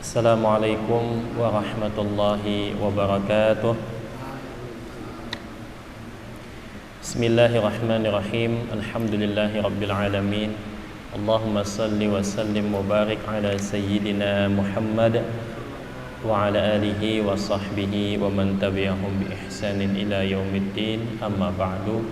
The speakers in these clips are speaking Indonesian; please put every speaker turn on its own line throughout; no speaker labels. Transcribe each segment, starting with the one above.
Assalamualaikum warahmatullahi wabarakatuh. Bismillahirrahmanirrahim. Alhamdulillahi rabbil alamin. Allahumma salli wa sallim wa barik ala sayyidina Muhammad wa ala alihi wa sahbihi wa man tabi'ahum bi ihsanin ila yaumiddin. Amma ba'du.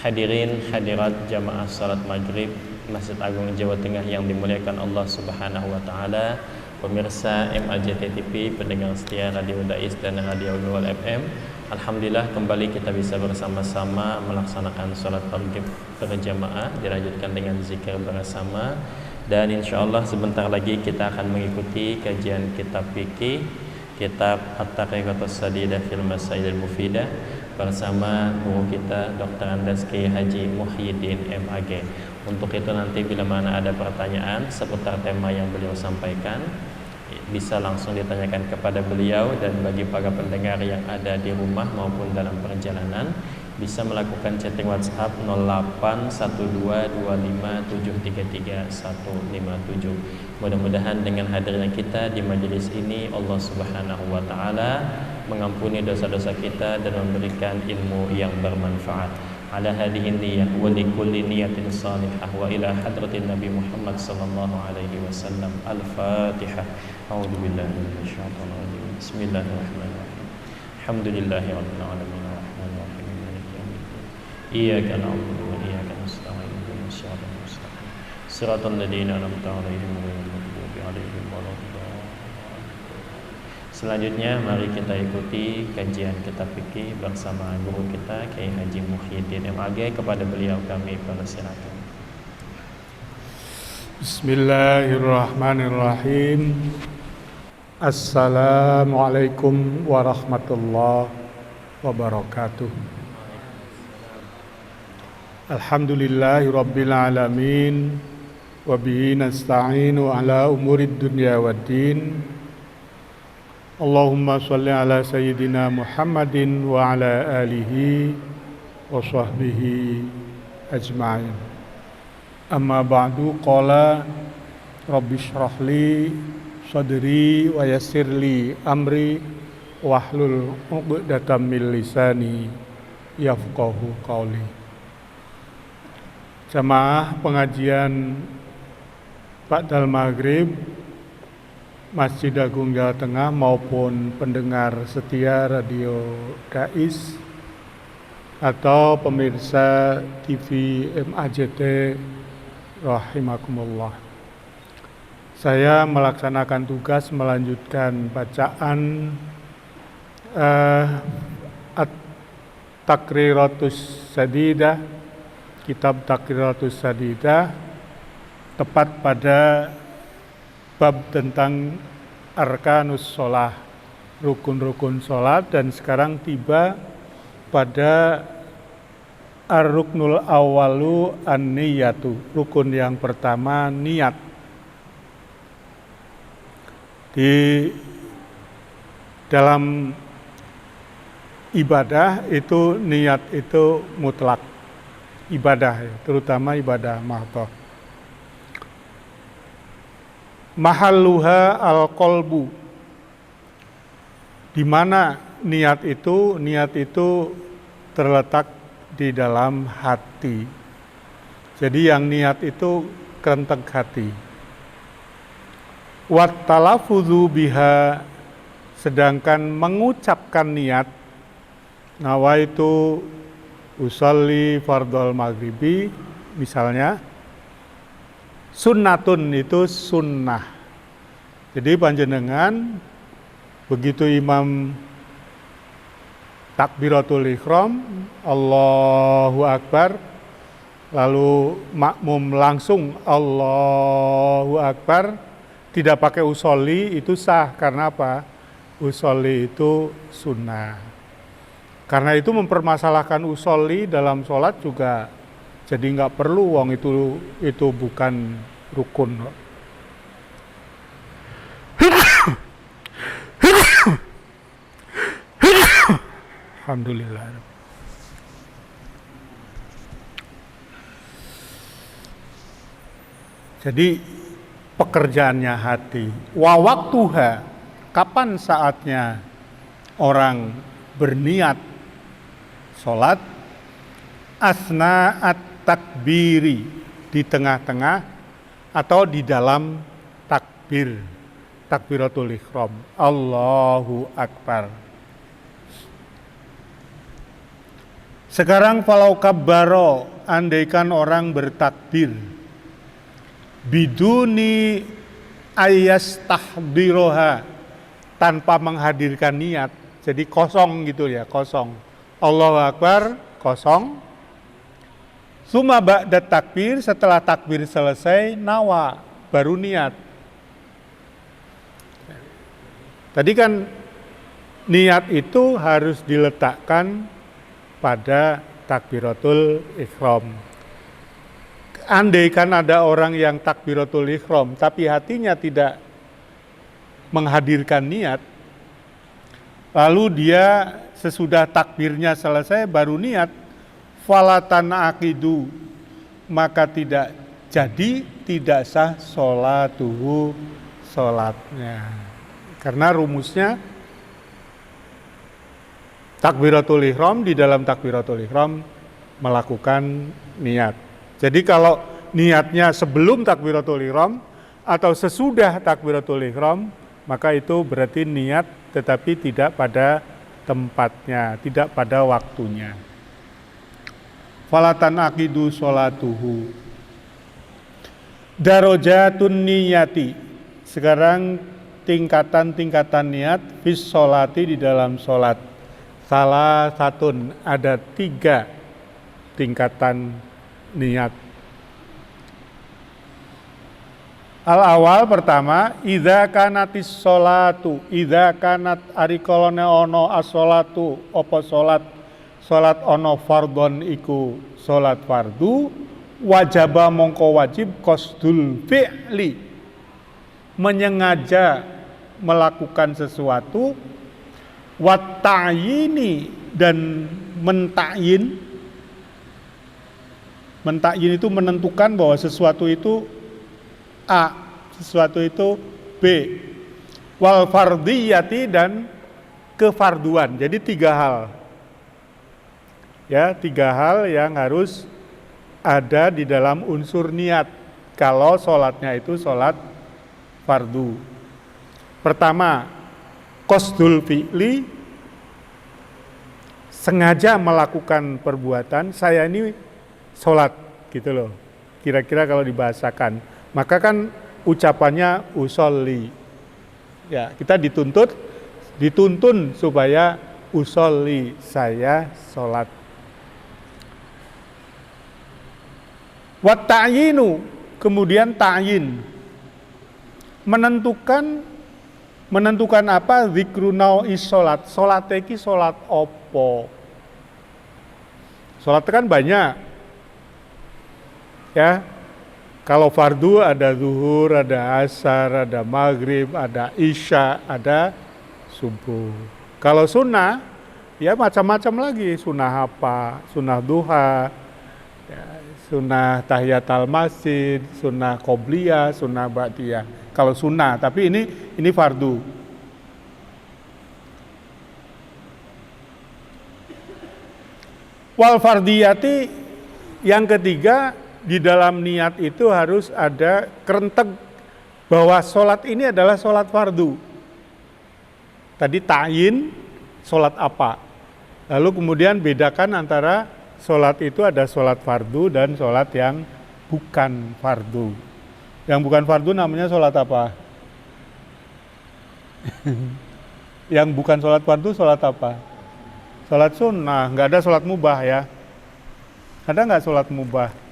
Hadirin hadirat jamaah salat maghrib Masjid Agung Jawa Tengah yang dimuliakan Allah Subhanahu wa taala, pemirsa MAJT TV, pendengar setia Radio Dais dan Radio Global FM. Alhamdulillah kembali kita bisa bersama-sama melaksanakan sholat maghrib berjamaah, dilanjutkan dengan zikir bersama, dan insyaallah sebentar lagi kita akan mengikuti kajian kitab fikih, kitab At-Tariqatus Sadidah fil Masail Mufidah bersama guru kita Dr. Andes Kiai Haji Muhyiddin MAG. Untuk itu nanti bila mana ada pertanyaan seputar tema yang beliau sampaikan, bisa langsung ditanyakan kepada beliau, dan bagi para pendengar yang ada di rumah maupun dalam perjalanan bisa melakukan chatting WhatsApp 081257335157. Mudah-mudahan dengan hadirnya kita di majelis ini Allah Subhanahu wa taala mengampuni dosa-dosa kita dan memberikan ilmu yang bermanfaat. Ala hadhihi niyyah wa li kulli niyatin salihah wa ila hadratin Nabi Muhammad sallallahu alaihi wasallam. Al-Fatihah. A'udzu billahi minasy syaithanir rajim. Bismillahirrahmanirrahim. Alhamdulillahi rabbil alamin arrahmanir rahim maliki yaumiddin. Iyyaka na'budu wa iyyaka nasta'in ihdinas siratal mustaqim. Shiratal ladzina an'amta 'alaihim ghairil maghdubi 'alaihim waladdallin. Selanjutnya mari kita ikuti kajian kitab fikih bersama guru kita Kiai Haji Muhyiddin MAG. Kepada beliau kami persilakan.
Bismillahirrahmanirrahim. Assalamualaikum warahmatullahi wabarakatuh. Alhamdulillahi rabbil alamin, wa bihi nasta'inu ala umurid dunya waddin. Allahumma shalli ala sayyidina Muhammadin wa ala alihi wa sahbihi ajma'in. Amma ba'du, qala rabbi shrah li sadri wa yassir li amri wahlul 'uqdatam min lisani yafqahu qawli. Jamaah pengajian ba'dal maghrib Masjid Agung Jawa Tengah maupun pendengar setia Radio Dais atau pemirsa TV MAJT rahimakumullah. Saya melaksanakan tugas melanjutkan bacaan At-Taqriratus Sadidah, kitab Taqriratus Sadidah, tepat pada bab tentang arkanus sholah, rukun-rukun sholat, dan sekarang tiba pada ar-ruknul awalu an-niyatu, rukun yang pertama niat. Di dalam ibadah itu niat itu mutlak, ibadah terutama ibadah mahdhah. Mahalluha al-qalbu, di mana niat itu terletak di dalam hati. Jadi yang niat itu kerentek hati. Wat talaffuzu biha, sedangkan mengucapkan niat, nawaitu usolli fardhol maghribi misalnya, sunnatun itu sunnah. Jadi panjenengan begitu imam takbiratul ihram, Allahu Akbar, lalu makmum langsung Allahu Akbar, tidak pakai usolli, itu sah. Karena apa? Usolli itu sunnah. Karena itu mempermasalahkan usolli dalam sholat juga jadi nggak perlu, wong itu bukan rukun. Alhamdulillah. Jadi pekerjaannya hati. Wa waktuha, kapan saatnya orang berniat sholat? Asna at-takbiri, di tengah-tengah atau di dalam takbir, takbiratul ihram, Allahu Akbar. Sekarang falau kabbaro, andaikan orang bertakbir, biduni ayas tahdiroha, tanpa menghadirkan niat, jadi kosong gitu ya, kosong. Allahu Akbar, kosong. Suma ba'da takbir, setelah takbir selesai, nawa, baru niat. Tadi kan niat itu harus diletakkan pada takbiratul ihram. Andaikan ada orang yang takbiratul ihram tapi hatinya tidak menghadirkan niat, lalu dia sesudah takbirnya selesai baru niat, falatan aqidu, maka tidak jadi, tidak sah sholatuhu, sholatnya. Karena rumusnya takbiratul ihram, di dalam takbiratul ihram melakukan niat. Jadi kalau niatnya sebelum takbiratul ihram atau sesudah takbiratul ihram, maka itu berarti niat tetapi tidak pada tempatnya, tidak pada waktunya. Falatan aqidu sholatuhu. Darajatun niyati. Sekarang tingkatan-tingkatan niat fis sholati, di dalam sholat. Salah satun, ada 3 tingkatan niat. Al-awal pertama, idza kanatis sholatu, idza kanat arikolone ono as-sholatu, opo sholat, sholat ono fardhon iku sholat fardu, wajaba mongko wajib qasdul fi'li, menyengaja melakukan sesuatu, wat ta'yini, dan mentakyin. Mentakyin itu menentukan bahwa sesuatu itu A, sesuatu itu B. Wal fardiyati, dan kefarduan. Jadi 3 hal. Ya, 3 hal yang harus ada di dalam unsur niat kalau sholatnya itu sholat fardu. Pertama, qasdul fi'li, sengaja melakukan perbuatan, saya ini sholat gitu loh. Kira-kira kalau dibahasakan, maka kan ucapannya usolli. Ya, kita dituntun supaya usolli, saya sholat. Wat ta'yinu, kemudian ta'yin, menentukan apa? Zikrunau is sholat, sholat iki sholat opo. Sholat kan banyak ya. Kalau fardu ada zuhur, ada asar, ada maghrib, ada isya, ada subuh. Kalau sunnah, ya macam-macam lagi. Sunnah apa? Sunnah duha, ya, sunnah tahiyatul masjid, sunnah qobliyah, sunnah ba'diyah. Kalau sunnah, tapi ini fardu. Wal fardiyati, yang ketiga, di dalam niat itu harus ada kerentek bahwa sholat ini adalah sholat fardu. Tadi ta'yin, sholat apa? Lalu kemudian bedakan antara sholat itu ada sholat fardu dan sholat yang bukan fardu. Yang bukan fardu namanya sholat apa? Yang bukan sholat fardu sholat apa? Sholat sunnah, nggak ada sholat mubah ya. Ada nggak sholat mubah?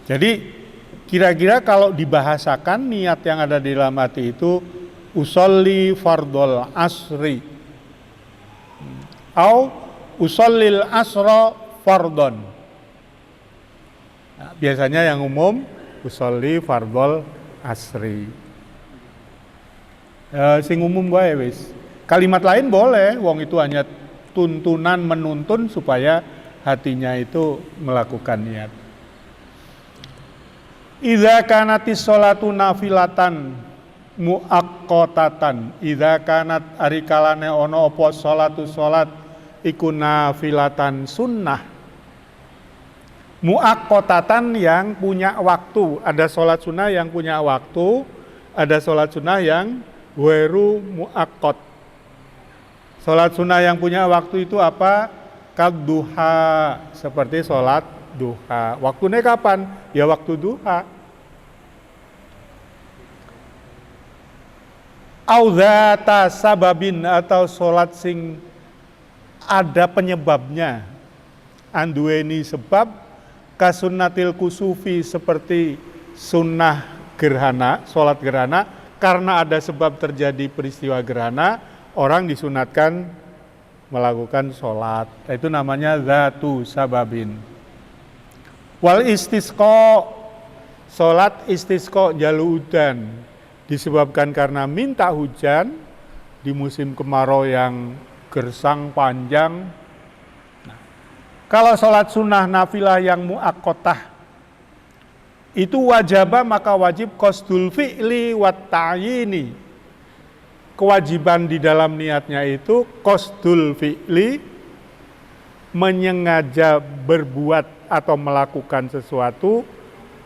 Jadi kira-kira kalau dibahasakan niat yang ada di dalam hati itu usolli fardhol asri, au usallil asra fardhon. Nah, biasanya yang umum usolli fardhol asri. Sing umum wae wis. Kalimat lain boleh, wong itu hanya tuntunan menuntun supaya hatinya itu melakukan niat. Idza kanatis sholatu nafilatan muaqqatatan, idza kanat ari kalane ana apa sholatu sholat iku nafilatan sunnah muaqqatatan yang punya waktu. Ada sholat sunnah yang punya waktu, ada sholat sunnah yang ghairu muaqqat. Sholat sunnah yang punya waktu itu apa? Kadduha, seperti sholat duha. Waktunya kapan? Ya waktu duha. Auzata sababin, atau sholat sing ada penyebabnya, anduweni sebab, kasunnatil kusufi, seperti sunnah gerhana, sholat gerhana, karena ada sebab terjadi peristiwa gerhana, orang disunatkan melakukan sholat. Itu namanya zatu sababin. Wal istisqa, sholat istisqa jalu udan, disebabkan karena minta hujan di musim kemarau yang gersang panjang. Nah, kalau sholat sunnah nafilah yang muaqqatah itu wajibah, maka wajib qasdul fi'li wat ta'yini. Kewajiban di dalam niatnya itu qasdul fi'li, menyengaja berbuat atau melakukan sesuatu,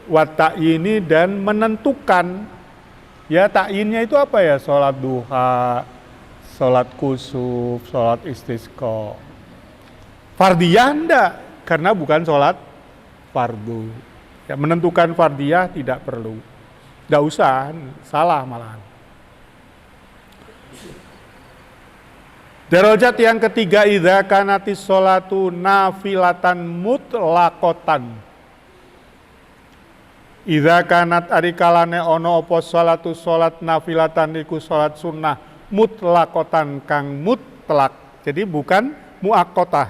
wat ta'yini, dan menentukan. Ya, ta'yinnya itu apa ya? Sholat duha, sholat kusuf, sholat istisqa. Fardiyah enggak, karena bukan sholat fardu. Ya, menentukan fardiyah tidak perlu. Enggak usah, salah malahan. Darajat yang ketiga, idza kanatis sholatu nafilatan mutlaqatan. Idza kanat ari kalane ana apa sholatu sholat nafilatan iku sholat sunnah mutlaqatan kang mutlak. Jadi bukan muaqqatah.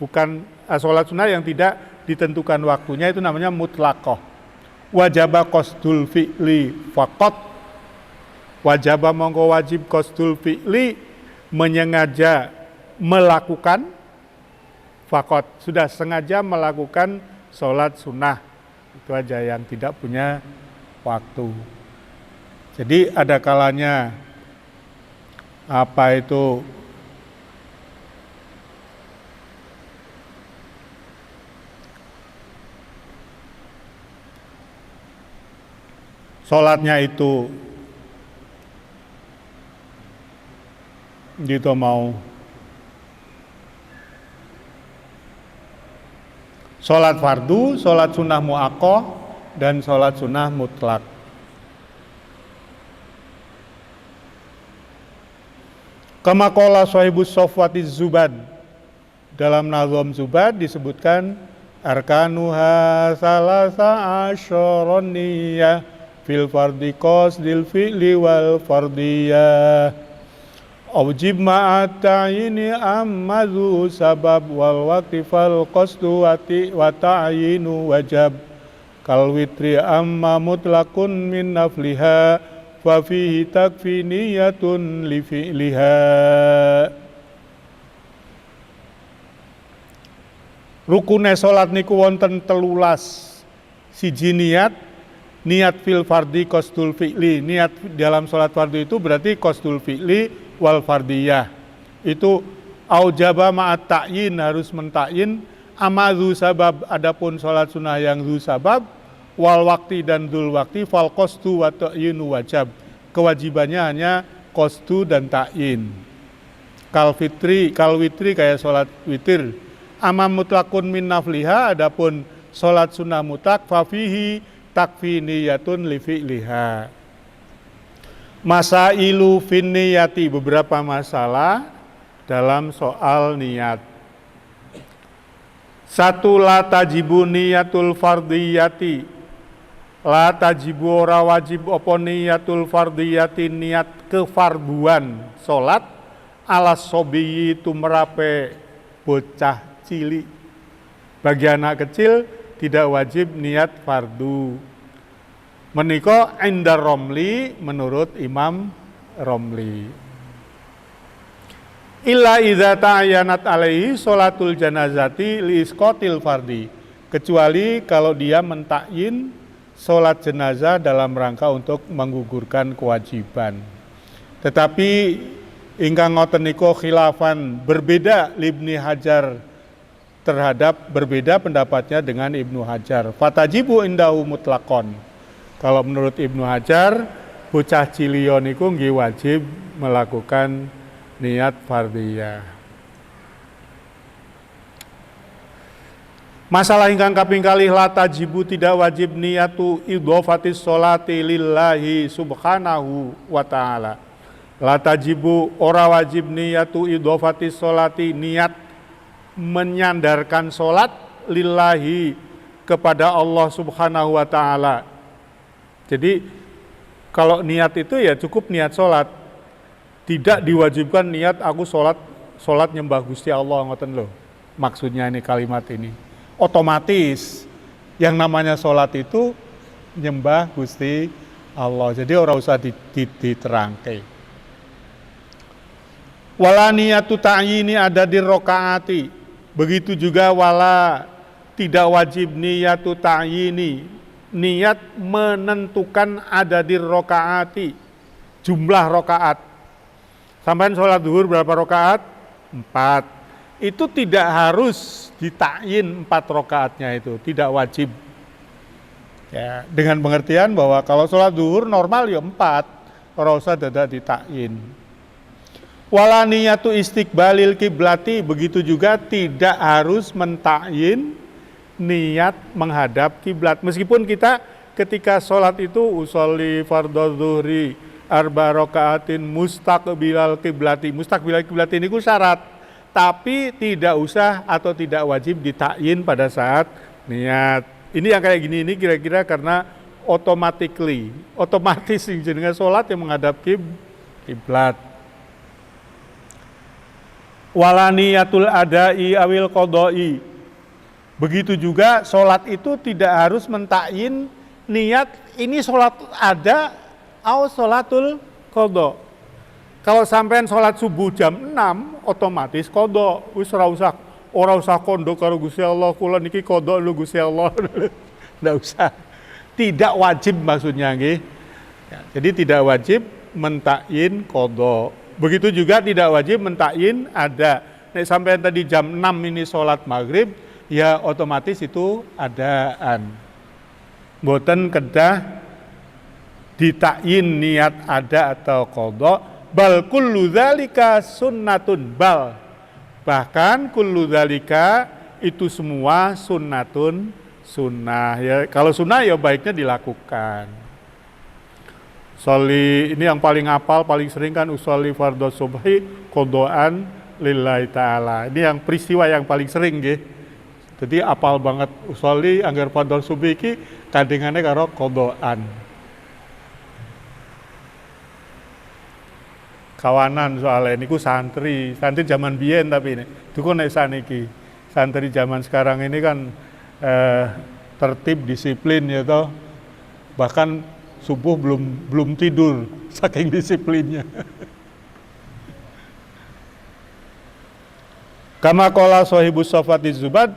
Bukan sholat sunnah yang tidak ditentukan waktunya, itu namanya mutlaqah. Wajaba qasdul fi'li faqat. Wajaba mongko wajib qasdul fi'li, menyengaja melakukan, faqat, sudah sengaja melakukan sholat sunnah. Itu aja yang tidak punya waktu. Jadi ada kalanya apa itu sholatnya itu gitu mau sholat fardu, sholat sunnah muaqqah, dan sholat sunnah mutlak. Kama qala sahibus sofwati zubad, dalam nazom zubad disebutkan arkanuha salasa asyaron niyah fil fardi qasdil fi'li wal fardiyah. Awjib ma'at ta'yini ammadhu sabab wal waqti fal qasdu wa ta'yinu wajab. Kal witri amma mutlaqun min nafliha fa fihi takfi niyatun li fi'liha. Rukune salat niku wonten 13. Siji niat fil fardi qasdul fi'li. Niat dalam salat fardu itu berarti qasdul fi'li wal fardiyah. Itu aujaba ma'at ta'yin, harus mentakyin, amadhu sabab, adapun salat sunnah yang dhu sabab, wal wakti dan dhul wakti, fal qasdu wa ta'yinu wajab. Kewajibannya hanya qasdu dan ta'yin. Kal witri kayak salat witir. Amam mutlaqun min nafliha, adapun salat sunnah mutlak, fafihi takfi niyatun li fi'liha. Masailu fin niyati, beberapa masalah dalam soal niat. Satu, la tajibu niyatul fardiyati. La tajibu ora wajib apa niyatul fardiyati, niat kefarduan salat ala sobiyi tumrape bocah cilik. Bagi anak kecil tidak wajib niat fardu. Menika indar Romli, menurut Imam Romli. illa idza ta'ayyanat alaihi sholatul janazati li isqatil fardi, kecuali kalau dia mentakyin sholat jenazah dalam rangka untuk menggugurkan kewajiban. Tetapi ingkang ngoten niku khilafan, berbeda Ibnu Hajar, berbeda pendapatnya dengan Ibnu Hajar. Fatajibu indahu mutlaqon. Kalau menurut Ibnu Hajar, bocah ciliyo niku nggih wajib melakukan niat fardhiyah. Masalah ingkang kaping kalih, la tajibu, tidak wajib niyatu idhofatis sholati lillahi subhanahu wa ta'ala. La tajibu, ora wajib niyatu idhofatis sholati, niat menyandarkan sholat lillahi, kepada Allah subhanahu wa ta'ala. Jadi kalau niat itu ya cukup niat sholat, tidak diwajibkan niat aku sholat nyembah Gusti Allah, ngoten loh. Maksudnya ini kalimat ini. Otomatis yang namanya sholat itu nyembah Gusti Allah. Jadi orang usah diterangke. Wala niyatu ta'yini ada di rokaati. Begitu juga wala tidak wajib niyatu ta'yini, niat menentukan ada di rokaati, jumlah rokaat. Sampai sholat zuhur berapa rokaat? 4. Itu tidak harus ditakyin 4 rokaatnya, itu tidak wajib. Ya, dengan pengertian bahwa kalau sholat zuhur normal ya 4, ora usah dadak ditakyin. Wala niyatu istiqbalil kiblati, begitu juga tidak harus mentakyin niat menghadap kiblat. Meskipun kita ketika sholat itu usolli fardhu zuhri arba rokaatin mustaqbilal kiblati. Mustaqbilal kiblati ini ku syarat. Tapi tidak usah atau tidak wajib ditakyin pada saat niat. Ini yang kayak gini ini kira-kira karena otomatis jenengan sholat yang menghadap kiblat. Wala niyatul adai awil qodoi. Begitu juga sholat itu tidak harus mentakyin niat ini sholat ada atau sholatul qodho. Kalau sampean sholat subuh jam 6 otomatis qodho. Wis ora usah kondo karo Gusti Allah, kula niki qodho lho Gusti Allah. Nggak usah. Tidak wajib maksudnya nggih. Ya, jadi tidak wajib mentakyin qodho. Begitu juga tidak wajib mentakyin ada. Nek sampean tadi jam 6 ini sholat maghrib, ya otomatis itu adaan. Mboten kedah ditakyin niat ada atau qodho. Bal kullu dzalika sunnatun, bal bahkan kullu dzalika itu semua sunnatun, sunnah ya. Kalau sunnah ya baiknya dilakukan. Sholli ini yang paling hafal paling sering kan usolli fardhu subhi qodhoan lillahi ta'ala. Ini yang peristiwa yang paling sering nggih. Jadi apal banget usolli anggar fardhu subhi iki kandhingane karo qodhoan. Kawanan soalnya ini ku santri zaman biyen, tapi ini duku nek saniki santri zaman sekarang ini kan tertib, disiplin ya toh, bahkan subuh belum tidur saking disiplinnya. Kama qala sahibus safati zubad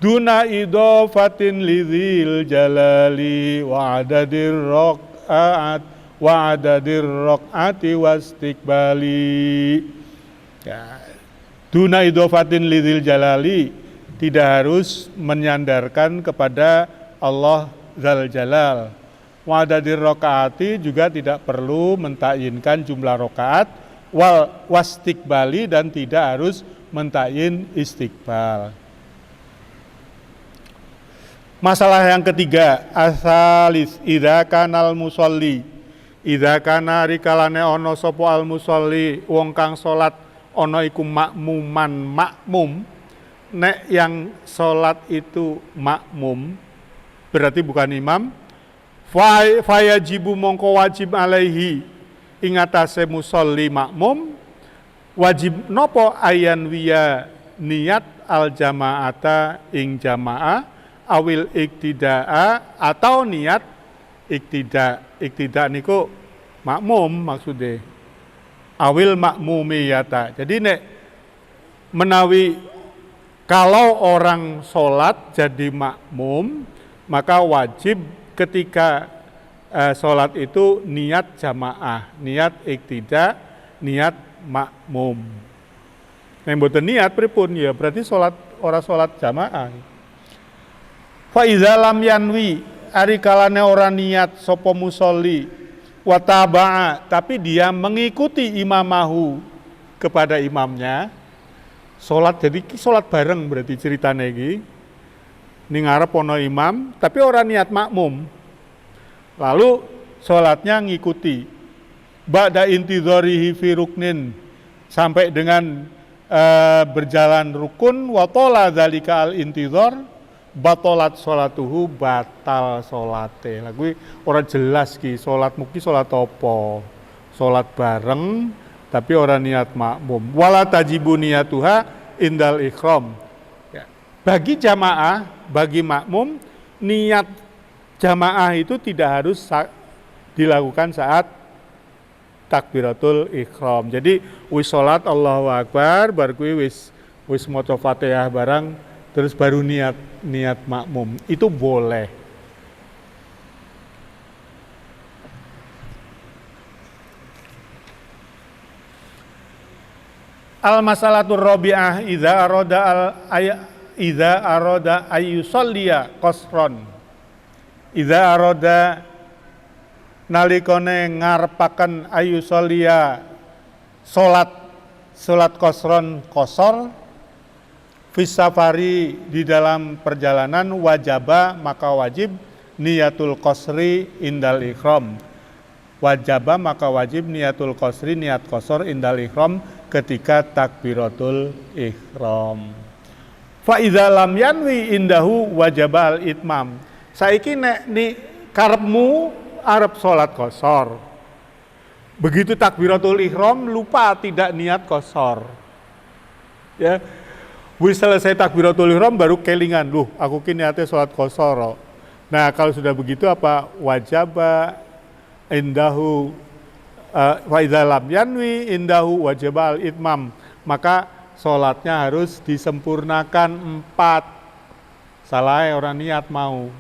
duna idhofatin lidzil jalali wa adadir raq'at wa adadir raq'ati wastiqbali. Ya, duna idhofatin lidzil jalali, tidak harus menyandarkan kepada Allah Dzal Jalal. Wa adadir raq'ati juga tidak perlu mentakyinkan jumlah rakaat, wal wastiqbali, dan tidak harus mentakyin istiqbal. Masalah yang ketiga, asalis idza kanal musolli, idza kana rikalane ana sapa al musolli wong kang salat ana iku makmuman, makmum. Nek yang salat itu makmum berarti bukan imam. Fayajibu mongko wajib alaihi ing atase musolli makmum, wajib nopo ayan wiya niat al jamaata ing jamaah awil iktidaa, atau niat iktidak niku makmum maksudnya. awil makmumiyata. Jadi nek menawi kalau orang sholat jadi makmum, maka wajib ketika sholat itu niat jamaah, niat iktida, niat makmum. Nek mboten niat pripun ya berarti ora sholat jamaah. Fa iza lam yanwi ari kalane ora niat sapa musolli wa taba'a tapi dia mengikuti imamahu kepada imamnya. Sholat jadi sholat bareng berarti ceritanya iki. Ning ngarep ana imam tapi ora niat makmum. Lalu sholatnya ngikuti. Ba'da intidharihi fi ruknin sampai dengan berjalan rukun wa tola dzalika al intidhar batalat sholatuhu batal sholate. Lah kuwi ora jelas ki sholat mugi sholat apa. Sholat bareng tapi orang niat makmum. Wala tajibu niyatuha indal ikhram. Ya. Bagi jamaah, bagi makmum, niat jamaah itu tidak harus dilakukan saat takbiratul ikhram. Jadi wis salat Allahu Akbar, bar kuwi wis maca Fatihah barang terus baru niat makmum. Itu boleh. Al-masalatur rabi'ah idza arada ayyusalliya qasron. Idza arada nalikane ngarepaken ayyusalliya salat qasron qasar fis safari di dalam perjalanan wajaba maka wajib niyatul qasri indal ihram. Wajaba maka wajib niyatul qasri niat qasar indal ihram ketika takbiratul ihram. Fa idza lam yanwi indahu wajaba al itmam. Saiki nek ni karepmu arep salat qasar. Begitu takbiratul ihram lupa tidak niat qasar. Ya. Wis selesai takbiratul ihram baru kelingan, loh aku ki niate salat qasar. Nah, kalau sudah begitu apa wajaba indahu wa idza lam yanwi indahu wajibal itmam, maka sholatnya harus disempurnakan 4. Salah orang niat mau.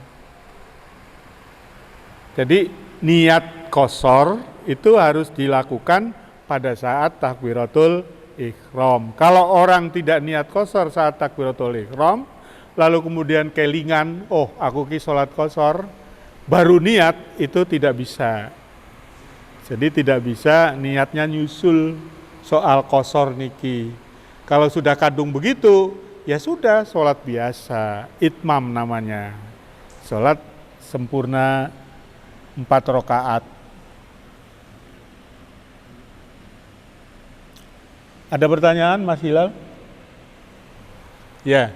Jadi niat qasar itu harus dilakukan pada saat takbiratul ihram. Kalau orang tidak niat qasar saat takbiratul ihram, lalu kemudian kelingan, oh aku ki sholat qasar, baru niat, itu tidak bisa. Jadi tidak bisa niatnya nyusul soal qasar niki. Kalau sudah kadung begitu, ya sudah sholat biasa, itmam namanya. Sholat sempurna 4 rakaat. Ada pertanyaan Mas Hilal? Ya.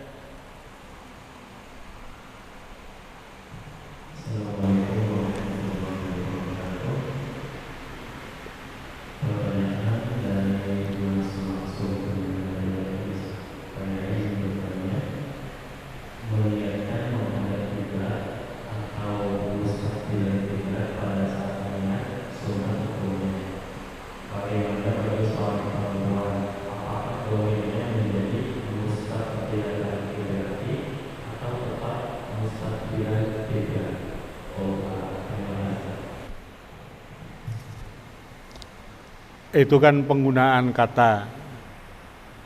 Itu kan penggunaan kata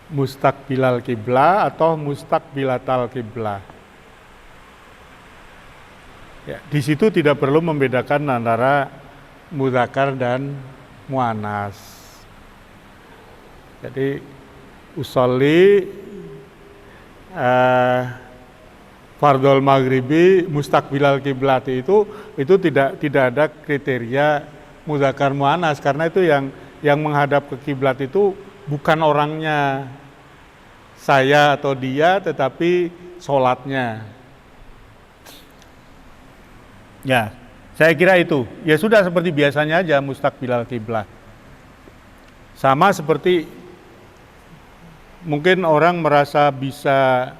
mustaqbilal kiblah atau mustaqbilatal kiblah. Ya, di situ tidak perlu membedakan antara mudzakkar dan muannas. Jadi usolli fardhul maghribi mustaqbilal kiblat itu tidak ada kriteria mudzakkar muannas, karena itu yang menghadap ke kiblat itu bukan orangnya, saya atau dia, tetapi sholatnya. Ya, saya kira itu. Ya sudah seperti biasanya aja mustaqbilal kiblat. Sama seperti mungkin orang merasa bisa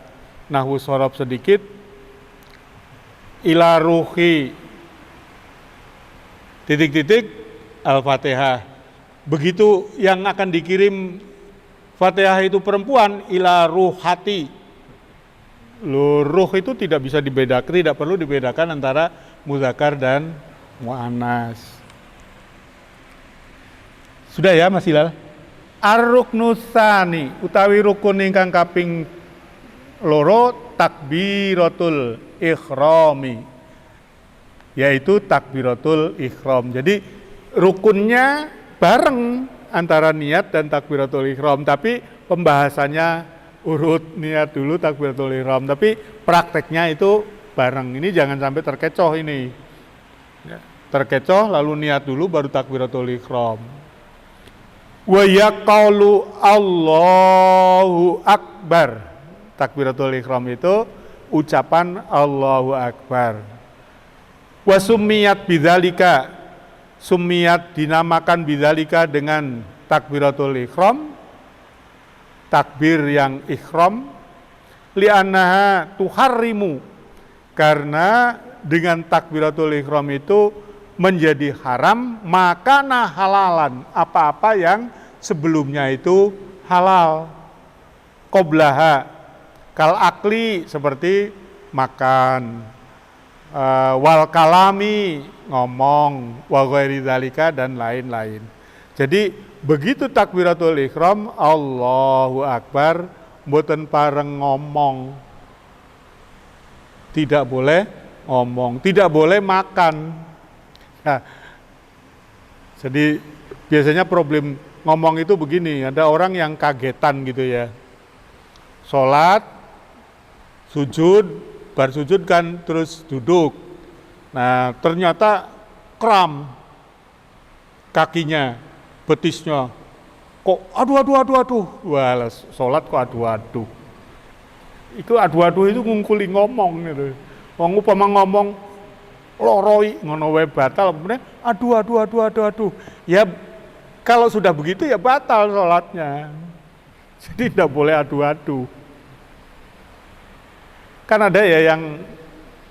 nahwu shorof sedikit, ila ruhi titik-titik al-fatihah. Begitu yang akan dikirim Fatihah itu perempuan, ila ruhati. Ruh itu tidak bisa dibedakan, tidak perlu dibedakan antara muzakkar dan muannas. Sudah ya Mas Hilal? Ar-ruknusani utawi rukun ingkang kaping loro takbiratul ikhrami, yaitu takbiratul ikhram. Jadi rukunnya bareng antara niat dan takbiratul ihram, tapi pembahasannya urut, niat dulu takbiratul ihram, tapi prakteknya itu bareng. Ini jangan sampai terkecoh ini. Terkecoh lalu niat dulu baru takbiratul ihram. Wa yaqulu Allahu akbar. Takbiratul ihram itu ucapan Allahu akbar. Wa summiyat bidzalika, summiyat dinamakan bidzalika dengan takbiratul ihram, takbir yang ihram, li'annaha tuharrimu, karena dengan takbiratul ihram itu menjadi haram, makana halalan, apa-apa yang sebelumnya itu halal. Qoblaha kal akli, seperti makan, wal kalami, ngomong, wa ghairi dzalika, dan lain-lain. Jadi begitu takbiratul ihram Allahu akbar, mboten pareng ngomong. Tidak boleh ngomong, tidak boleh makan. Nah, jadi biasanya problem ngomong itu begini, ada orang yang kagetan gitu ya. Sholat, sujud, bar sujud kan terus duduk. Nah, ternyata kram kakinya, betisnya. Kok aduh. Wah, sholat kok aduh. Itu aduh itu ngungkuli ngomong gitu. Wong upama ngomong loroi ngono wae batal, bener aduh. Ya kalau sudah begitu ya batal sholatnya. Jadi tidak boleh adu-adu. Kan ada ya yang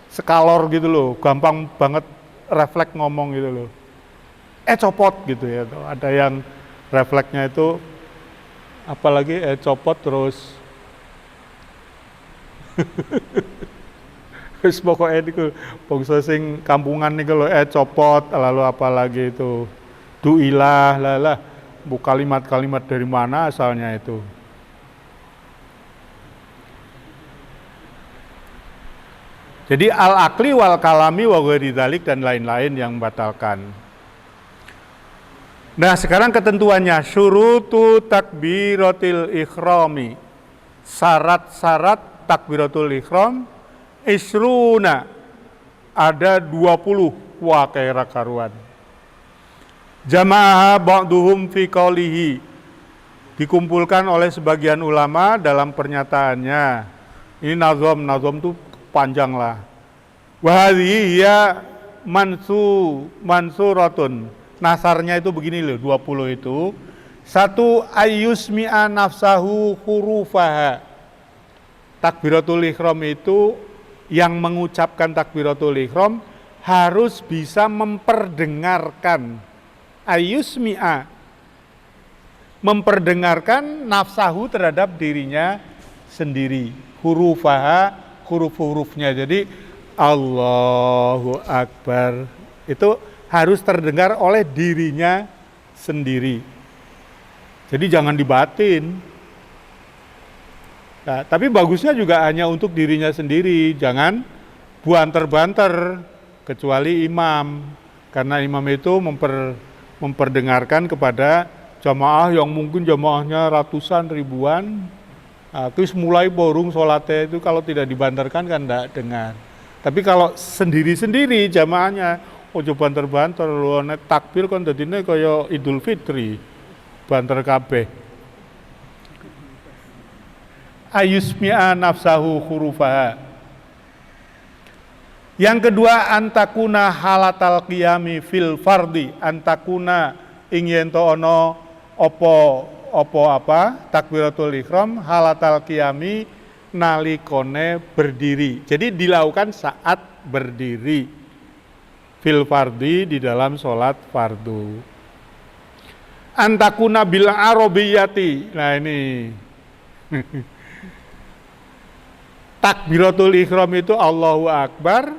skalor gitu loh, gampang banget refleks ngomong gitu loh. Copot gitu ya. Ada yang refleksnya itu apalagi copot terus. Wis pokoknya niku bangsa sing kampungan niku lho copot, lalu apalagi itu duilah lah bu kalimat-kalimat dari mana asalnya itu. Jadi al-akli wal kalami wa ghairi dzalik dan lain-lain yang membatalkan. Nah, sekarang ketentuannya syurutu takbiratil ikhrami. Syarat-syarat takbiratul ihram isruna, ada 20, wah kayak karuan. Jama'ah ba'duhum fi qawlihi, dikumpulkan oleh sebagian ulama dalam pernyataannya. Ini nazom tuh panjang lah. Wa hadhihi hiya mansuratun. Nasarnya itu begini loh, 20 itu. Satu, ayyusmi'a nafsahu hurufaha. Takbiratul ihram itu, yang mengucapkan takbiratul ihram harus bisa memperdengarkan, ayyusmi'a, memperdengarkan nafsahu terhadap dirinya sendiri, hurufaha, huruf-hurufnya. Jadi Allahu Akbar itu harus terdengar oleh dirinya sendiri. Jadi jangan dibatin. Nah, tapi bagusnya juga hanya untuk dirinya sendiri, jangan buanter-banter, kecuali imam. Karena imam itu memperdengarkan kepada jamaah yang mungkin jamaahnya ratusan, ribuan. Nah, terus mulai borong sholatnya itu kalau tidak dibanterkan kan tidak dengar. Tapi kalau sendiri-sendiri jamaahnya, ojo banter-banter, takbir kan dadine kaya Idul Fitri, banter kabeh. Ayusmi'a nafsahu hurufaha. Yang kedua, antakuna halatal qiyami fil fardi, antakuna ingin to ono opo takbiratul ihram halatal qiyami nalikone berdiri. Jadi dilakukan saat berdiri. Fil fardi, di dalam sholat fardu. antakuna bil arabiyyati. Nah ini takbiratul ihram itu Allahu Akbar.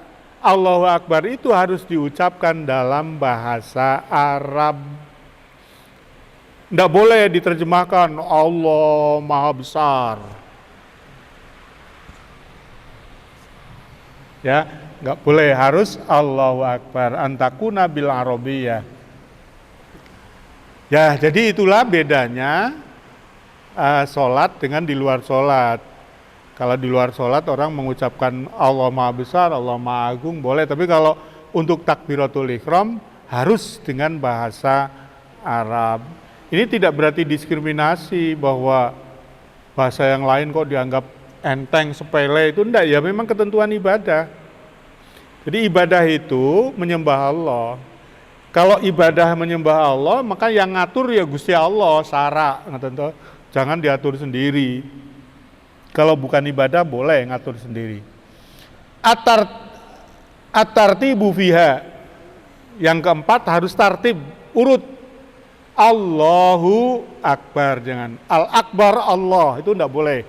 Allahu Akbar itu harus diucapkan dalam bahasa Arab. Tidak boleh diterjemahkan Allah Maha Besar. Ya, nggak boleh, harus Allahu Akbar. Antakuna bil arabiyyah. Ya, jadi itulah bedanya sholat dengan di luar sholat. Kalau di luar sholat orang mengucapkan Allah Maha Besar, Allah Maha Agung, boleh. Tapi kalau untuk takbiratul ihram harus dengan bahasa Arab. Ini tidak berarti diskriminasi bahwa bahasa yang lain kok dianggap enteng, sepele, itu enggak, ya memang ketentuan ibadah. Jadi ibadah itu menyembah Allah. Kalau ibadah menyembah Allah, maka yang ngatur ya Gusti Allah, syara, jangan diatur sendiri. Kalau bukan ibadah boleh ngatur sendiri. At-tartibu fiha. Yang keempat harus tartib, urut. Allahu Akbar, jangan Al-Akbar Allah, itu enggak boleh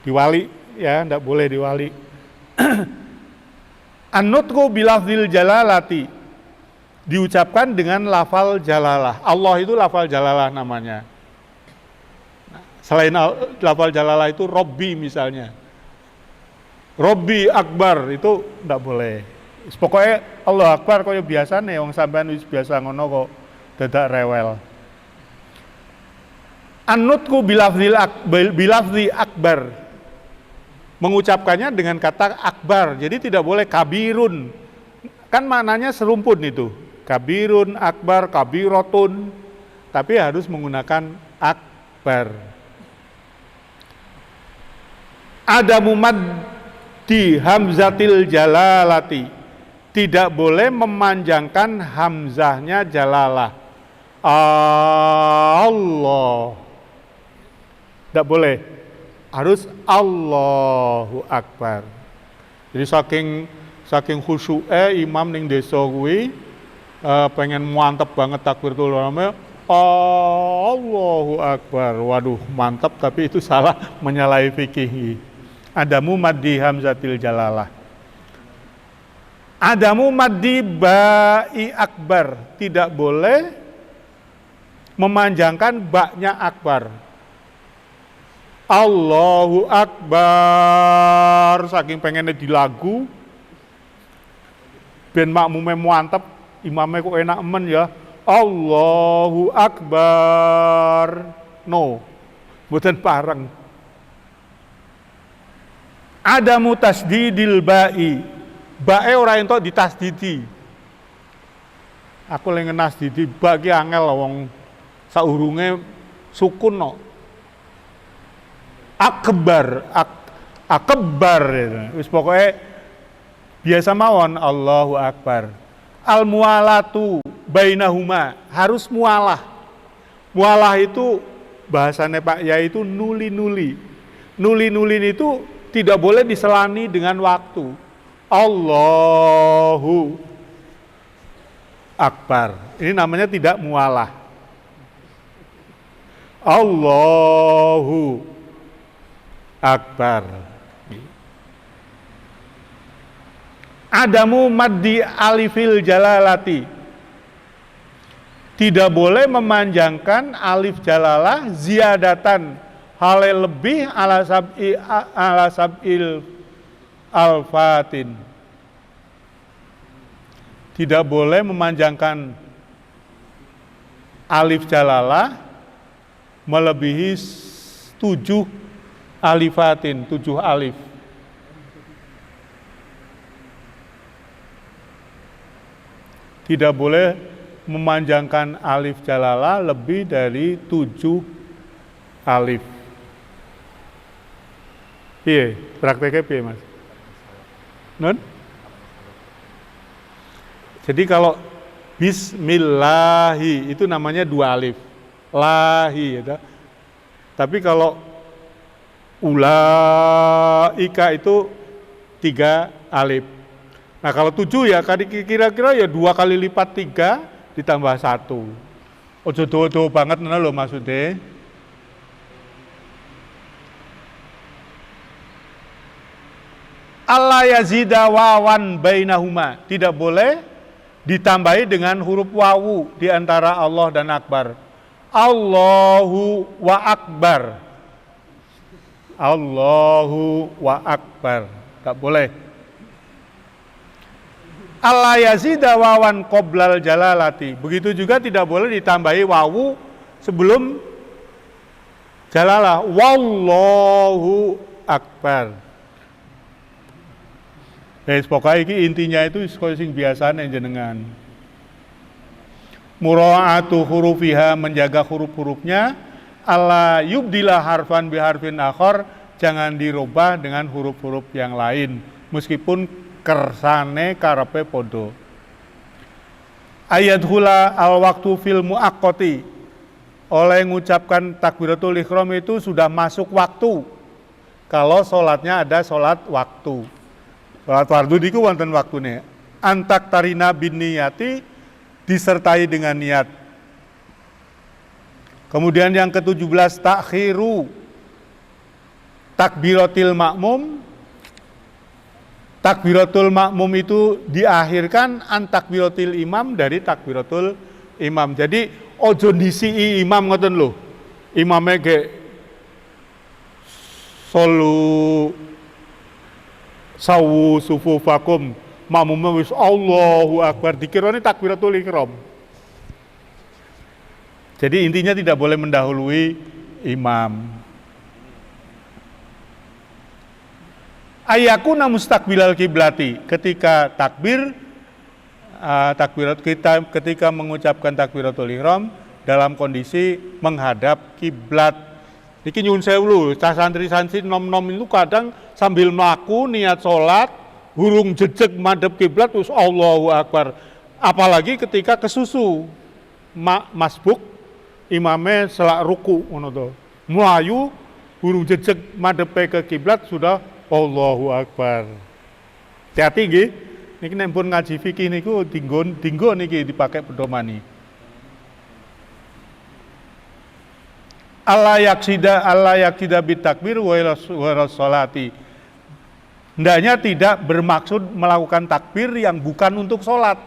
diwali, ya, enggak boleh diwali. An-nutqu bilafzil jalalati, diucapkan dengan lafal jalalah. Allah itu lafal jalalah namanya. Selain lafal jalalah itu Robbi misalnya, Robbi Akbar, itu enggak boleh. Pokoknya Allah Akbar kaya biasa nih, wong sampean wis biasa ngono kok, dadak rewel. An-nutqu bilafzi akbar, mengucapkannya dengan kata akbar. Jadi tidak boleh kabirun, kan maknanya serumpun itu, kabirun, akbar, kabirotun, tapi harus menggunakan akbar. Adamu maddi hamzatil jalalati, tidak boleh memanjangkan hamzahnya jalalah. Allah, tidak boleh, harus Allahu Akbar. Jadi saking khusyuke imam ning desa kuwi pengen mantep banget takbiratul ihram, Allahu Akbar. Waduh, mantap, tapi itu salah, menyalahi fikih. Adamu maddi hamzatil jalalah. Adamu maddi ba'i akbar, tidak boleh memanjangkan baknya akbar. Allahu Akbar, saking pengennya di lagu, ben makmume mantep, imamnya kok enak men ya, Allahu Akbar. No, mboten pareng. Adamu tasdidil ba'i, bae ora entuk ditasdidi. Aku lagi nasdidi bagi angel wong saurunge sukun no. Akbar, akbar, wis pokoknya biasa mawon Allahu Akbar. Al mualatu bainahuma, harus mualah. Mualah itu bahasanya Pak Yai itu nuli-nuli. Nuli-nuli itu tidak boleh diselani dengan waktu. Allahu Akbar, ini namanya tidak mualah. Allahu Akbar. Adamu maddi alifil jalalati, tidak boleh memanjangkan alif jalalah ziyadatan, hal lebih ala sab'il alfatin. Tidak boleh memanjangkan alif jalalah melebihi 7 alifatin, 7 alif. Tidak boleh memanjangkan alif jalalah lebih dari 7 alif. Piye? Prakteknya piye, Mas? Nun? Jadi kalau bismillahi itu namanya 2 alif. Lahi, ya. Tapi kalau ulaika itu 3 alif. Nah kalau 7 ya kira-kira ya 2 kali lipat 3 ditambah 1. Ojo doa-doa banget ngono lho maksudnya. Allah yazida wawan bainahuma, tidak boleh ditambahi dengan huruf wawu di antara Allah dan akbar. Allahu wa akbar. Allahu wa akbar. Tak boleh. Allah yazida wawan qoblal jalalati. Begitu juga tidak boleh ditambahi wawu sebelum jalalah. Wallahu akbar. Pokoknya ini intinya itu sing biasane jenengan. Mura'atu hurufiha, menjaga huruf-hurufnya. Alla yubdilah harfan biharfin akhar, jangan dirubah dengan huruf-huruf yang lain meskipun kersane karepe podo. Ayat hula al waktu fil muaqqati, oleh mengucapkan takbiratul ihram itu sudah masuk waktu kalau sholatnya ada sholat waktu. Sholat fardu niku wonten waktune. Antak tarina bin niyati, disertai dengan niat. Kemudian yang ke-17 takhiru takbiratul makmum. Takbiratul makmum itu diakhirkan an takbiratul imam dari takbiratul imam. Jadi ojo disii imam ngoten lho. Imame ge solu sawu sufufakum, makmumnya wis Allahu akbar, dikirani takbiratul ihram. Jadi intinya tidak boleh mendahului imam. Ayakuna mustaqbilal kiblati, ketika ketika mengucapkan takbiratul ihram dalam kondisi menghadap kiblat. Niki nyuwun sewu lho, cah santri-santri nom-nom itu kadang sambil mlaku niat sholat, hurung jejeg madhep kiblat terus Allahu akbar. Apalagi ketika kesusu, masbuk imame selak ruku ngono to. Mlayu hurung jejeg madhepe ke kiblat sudah Allahu akbar. Hati-hati nggih. Niki nek pun ngaji fikih niku dinggo niki dipakai pedomani. Allah yaksida bitakbir wa sholati. Hendaknya tidak bermaksud melakukan takbir yang bukan untuk sholat.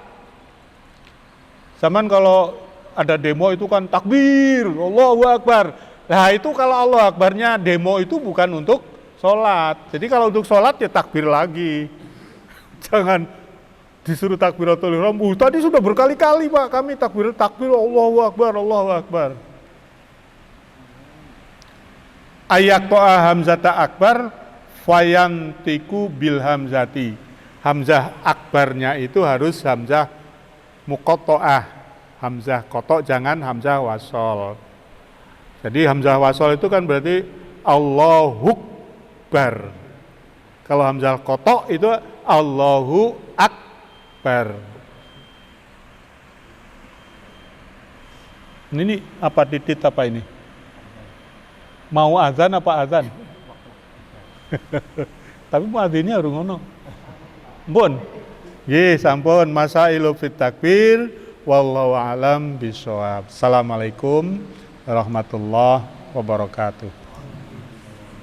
Zaman kalau ada demo itu kan takbir, Allahu akbar. Nah itu kalau Allah akbarnya demo itu bukan untuk sholat. Jadi kalau untuk sholat ya takbir lagi. Jangan disuruh takbiratul ihram. Tadi sudah berkali-kali Pak kami takbir Allahu akbar, Allahu akbar. Ayak to'a hamzata akbar fayantiku bil hamzati. Hamzah akbarnya itu harus hamzah muqatta'ah. Hamzah kotok, jangan hamzah wasol. Jadi hamzah wasol itu kan berarti Allahu akbar. Kalau hamzah kotok itu Allahu akbar. Ini apa titit apa ini? Mau azan apa azan? Tapi muadzinnya harus ngono. Mbon. Nggih, sampun masailu fit takbir wallahu alam bisawab. Assalamualaikum warahmatullahi wabarakatuh.